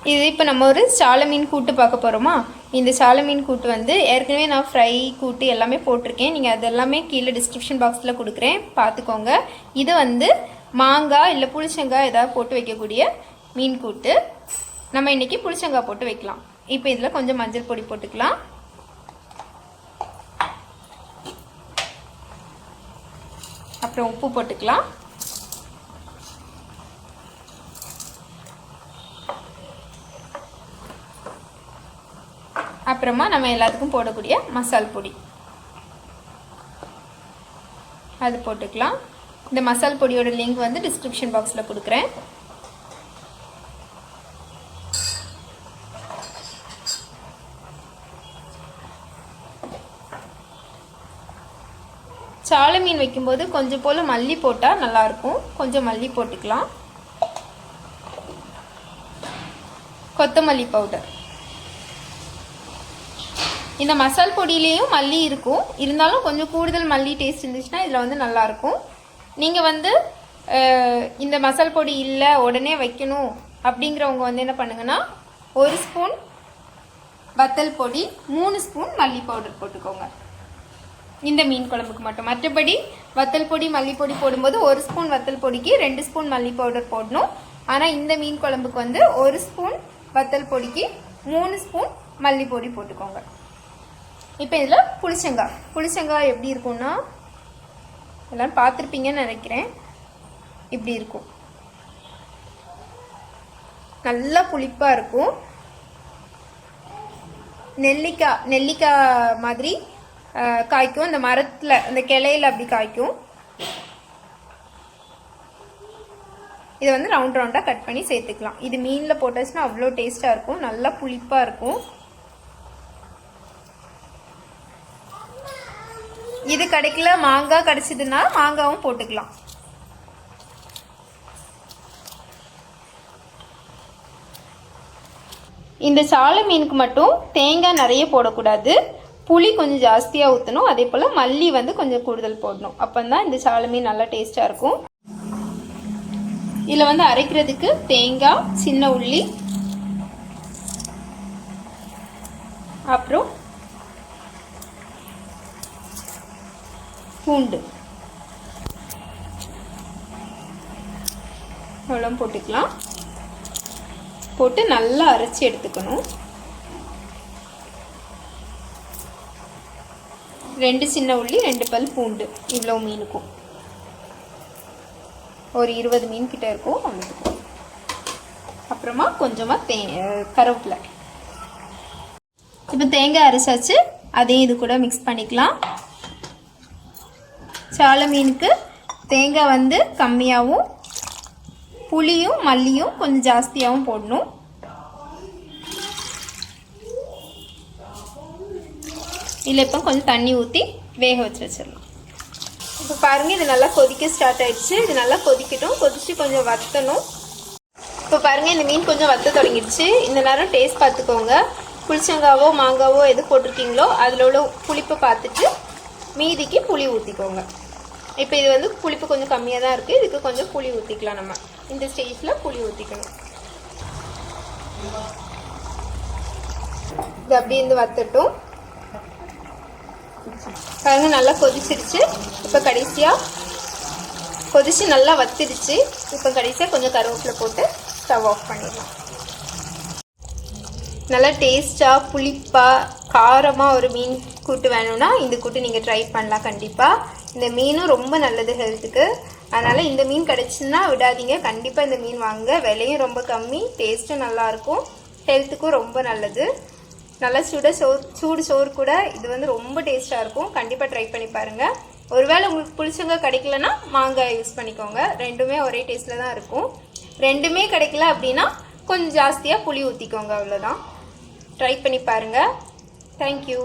இது இப்போ நம்ம ஒரு சால மீன் கூட்டு பார்க்க போகிறோமா. இந்த சால மீன் கூட்டு வந்து ஏற்கனவே நான் ஃப்ரை கூட்டு எல்லாமே போட்டிருக்கேன். நீங்கள் அதெல்லாமே கீழே டிஸ்கிரிப்ஷன் பாக்ஸில் கொடுக்குறேன், பார்த்துக்கோங்க. இது வந்து மாங்காய் இல்லை புளிச்சங்காய் ஏதாவது போட்டு வைக்கக்கூடிய மீன் கூட்டு. நம்ம இன்றைக்கி புளிச்சங்காய் போட்டு வைக்கலாம். இப்போ இதில் கொஞ்சம் மஞ்சள் பொடி போட்டுக்கலாம். அப்புறம் உப்பு போட்டுக்கலாம். அப்புறமா நம்ம எல்லாத்துக்கும் போடக்கூடிய மசால் பொடி அது போட்டுக்கலாம். இந்த மசால் பொடியோட லிங்க் வந்து டிஸ்கிரிப்ஷன் பாக்ஸில் கொடுக்குறேன். சால மீன் வைக்கும்போது கொஞ்சம் போல் மல்லி போட்டால் நல்லாயிருக்கும். கொஞ்சம் மல்லி போட்டுக்கலாம். கொத்தமல்லி பவுடர். இந்த மசால் பொடியிலையும் மல்லி இருக்கும், இருந்தாலும் கொஞ்சம் கூடுதல் மல்லி டேஸ்ட் இருந்துச்சுன்னா இதில் வந்து நல்லாயிருக்கும். நீங்கள் வந்து இந்த மசால் பொடி இல்லை உடனே வைக்கணும் அப்படிங்கிறவங்க வந்து என்ன பண்ணுங்கன்னா 1 ஸ்பூன் வத்தல் பொடி, 3 ஸ்பூன் மல்லி பவுடர் போட்டுக்கோங்க இந்த மீன் குழம்புக்கு மட்டும். மற்றபடி வத்தல் பொடி மல்லி பொடி போடும்போது 1 ஸ்பூன் வத்தல் பொடிக்கு 2 ஸ்பூன் மல்லி பவுடர் போடணும். ஆனால் இந்த மீன் குழம்புக்கு வந்து 1 ஸ்பூன் வத்தல் பொடிக்கு 3 ஸ்பூன் மல்லி பொடி போட்டுக்கோங்க. இப்போ இதில் புளிச்சங்காய் எப்படி இருக்கும்னா எல்லோரும் பார்த்துருப்பீங்கன்னு நினைக்கிறேன். இப்படி இருக்கும், நல்லா புளிப்பாக இருக்கும். நெல்லிக்காய் மாதிரி காய்க்கும். அந்த மரத்தில் அந்த கிளையில் அப்படி காய்க்கும். இதை வந்து ரவுண்டாக கட் பண்ணி சேர்த்துக்கலாம். இது மீனில் போட்டாச்சுன்னா அவ்வளோ டேஸ்ட்டாக இருக்கும், நல்லா புளிப்பாக இருக்கும். இது கிடைக்கல, மாங்காய் கிடைச்சதுன்னா மாங்காவும் போட்டுக்கலாம். இந்த சால மீனுக்கு மட்டும் தேங்காய் நிறைய போடக்கூடாது, புளி கொஞ்சம் ஜாஸ்தியாக ஊற்றணும். அதே போல் மல்லி வந்து கொஞ்சம் கூடுதல் போடணும். அப்போ தான் இந்த சால மீன் நல்லா டேஸ்ட்டாக இருக்கும். இதில் வந்து அரைக்கிறதுக்கு தேங்காய், சின்ன உள்ளி, அப்புறம் பூண்டு அவ்வளோ போட்டுக்கலாம். போட்டு நல்லா அரைச்சி எடுத்துக்கணும். 2 சின்ன உள்ளி, 2 பல் பூண்டு. இவ்வளோ மீனுக்கும் ஒரு 20 மீன் கிட்ட இருக்கும் அவ்வளோத்துக்கும். அப்புறமா கொஞ்சமாக கருவேப்பிலை. இப்போ தேங்காய் அரைச்சாச்சு, அதையும் இது கூட மிக்ஸ் பண்ணிக்கலாம். சால மீனுக்கு தேங்காய் வந்து கம்மியாகவும் புளியும் மல்லியும் கொஞ்சம் ஜாஸ்தியாகவும் போடணும். இதில் இப்போ கொஞ்சம் தண்ணி ஊற்றி வேக வச்சிடலாம். இப்போ பாருங்கள், இது நல்லா கொதிக்க ஸ்டார்ட் ஆகிடுச்சு. இது நல்லா கொதிக்கட்டும். கொதிச்சு கொஞ்சம் வற்றணும். இப்போ பாருங்கள், இந்த மீன் கொஞ்சம் வற்ற தொடங்கிடுச்சு. இந்த நேரம் டேஸ்ட் பார்த்துக்கோங்க. புளிச்சங்காவோ மாங்காவோ எது போட்டிருக்கீங்களோ அதில் உள்ள புளிப்பை பார்த்துட்டு மீதிக்கு புளி ஊற்றிக்கோங்க. இப்போ இது வந்து புளிப்பு கொஞ்சம் கம்மியாக தான் இருக்குது, இதுக்கு கொஞ்சம் புளி ஊற்றிக்கலாம். நம்ம இந்த ஸ்டேஜில் புளி ஊற்றிக்கணும். இது அப்படியே இருந்து வற்றட்டும். பாருங்க, நல்லா கொதிச்சிருச்சு. இப்போ கடைசியாக கொதிச்சு நல்லா வத்திருச்சு. இப்போ கடைசியாக கொஞ்சம் கருவேப்பிலை போட்டு ஸ்டவ் ஆஃப் பண்ணிடலாம். நல்லா டேஸ்ட்டாக புளிப்பாக காரமாக ஒரு மீன் கூட்டு வேணும்னா இந்த கூட்டு நீங்கள் ட்ரை பண்ணலாம் கண்டிப்பாக. இந்த மீனும் ரொம்ப நல்லது ஹெல்த்துக்கு. அதனால் இந்த மீன் கிடச்சுன்னா விடாதீங்க, கண்டிப்பாக இந்த மீன் வாங்க. விலையும் ரொம்ப கம்மி, டேஸ்ட்டும் நல்லாயிருக்கும், ஹெல்த்துக்கும் ரொம்ப நல்லது. நல்லா சூடு சோறு கூட இது வந்து ரொம்ப டேஸ்ட்டாக இருக்கும். கண்டிப்பாக ட்ரை பண்ணி பாருங்கள். ஒருவேளை உங்களுக்கு புளிச்சங்காய் கிடைக்கலன்னா மாங்காய் யூஸ் பண்ணிக்கோங்க. ரெண்டுமே ஒரே டேஸ்ட்டில் தான் இருக்கும். ரெண்டுமே கிடைக்கல அப்படின்னா கொஞ்சம் ஜாஸ்தியாக புளி ஊற்றிக்கோங்க, அவ்வளோதான். ட்ரை பண்ணி பாருங்கள். தேங்க்யூ.